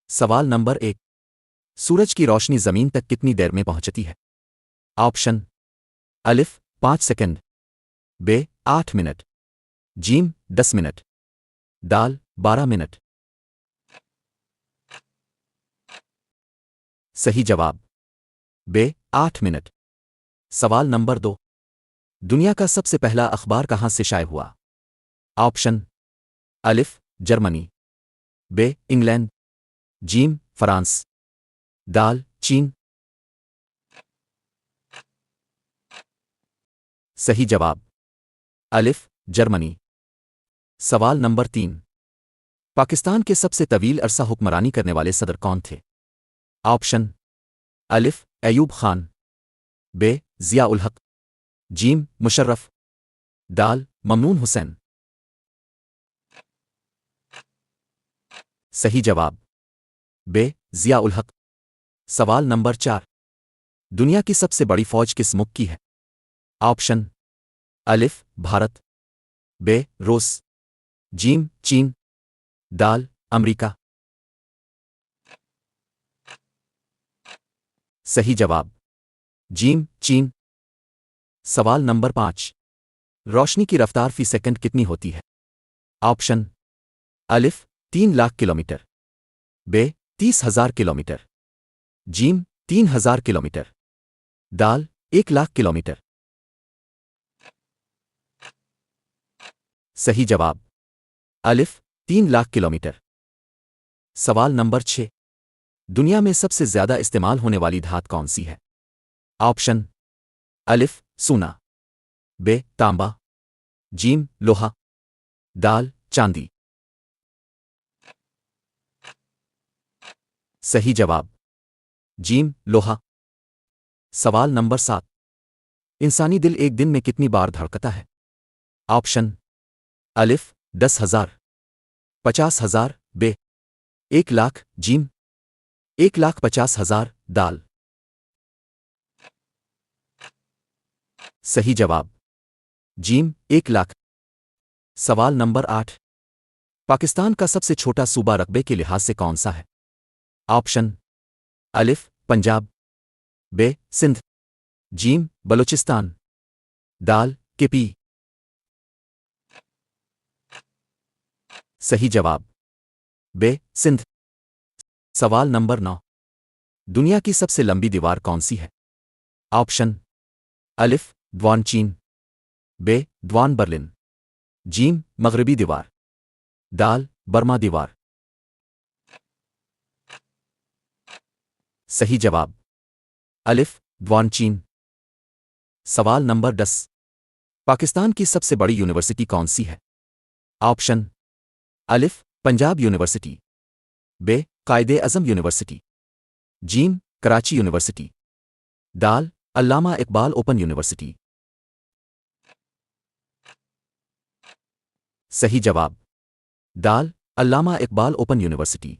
सवाल नंबर 1। सूरज की रोशनी जमीन तक कितनी देर में पहुंचती है? ऑप्शन अलिफ 5 सेकंड, बे 8 मिनट, जीम 10 मिनट, दाल 12 मिनट। सही जवाब बे 8 मिनट। सवाल नंबर 2। दुनिया का सबसे पहला अखबार कहां से शाये हुआ? ऑप्शन अलिफ जर्मनी, बे इंग्लैंड, जीम फ्रांस, दाल चीन। सही जवाब अलिफ जर्मनी। सवाल नंबर 3। पाकिस्तान के सबसे तवील अरसा हुक्मरानी करने वाले सदर कौन थे? ऑप्शन अलिफ अयूब खान, बे जिया उल हक, जीम मुशर्रफ, दाल ममनून हुसैन। सही जवाब बे जिया उल हक। सवाल नंबर 4। दुनिया की सबसे बड़ी फौज किस मुल्क की है? ऑप्शन अलिफ भारत, बे रूस, जीम चीन, दाल अमेरिका। सही जवाब जीम चीन। सवाल नंबर 5। रोशनी की रफ्तार फी सेकंड कितनी होती है? ऑप्शन अलिफ 3 लाख किलोमीटर, बे 30,000 किलोमीटर, जीम 3,000 किलोमीटर, दाल 1 लाख किलोमीटर। सही जवाब अलिफ 3 लाख किलोमीटर। सवाल नंबर 6। दुनिया में सबसे ज्यादा इस्तेमाल होने वाली धात कौन सी है? ऑप्शन अलिफ सोना, बे तांबा, जीम लोहा, दाल चांदी। सही जवाब जीम लोहा। सवाल नंबर 7। इंसानी दिल एक दिन में कितनी बार धड़कता है? ऑप्शन अलिफ 10,000, 50,000, बे 1 लाख, जीम 1,50,000, दाल। सही जवाब जीम 1 लाख। सवाल नंबर 8। पाकिस्तान का सबसे छोटा सूबा रकबे के लिहाज से कौन सा है? ऑप्शन अलिफ पंजाब, बे सिंध, जीम बलूचिस्तान, दाल केपी। सही जवाब बे सिंध। सवाल नंबर 9। दुनिया की सबसे लंबी दीवार कौन सी है? ऑप्शन अलिफ द्वान चीन, बे द्वान बर्लिन, जीम मगरबी दीवार, दाल बर्मा दीवार। सही जवाब अलिफ द्वान चीन। सवाल नंबर 10। पाकिस्तान की सबसे बड़ी यूनिवर्सिटी कौन सी है? ऑप्शन अलिफ पंजाब यूनिवर्सिटी, बे कायदे अज़म यूनिवर्सिटी, जीम कराची यूनिवर्सिटी, दाल अल्लामा इकबाल ओपन यूनिवर्सिटी। सही जवाब दाल अल्लामा इकबाल ओपन यूनिवर्सिटी।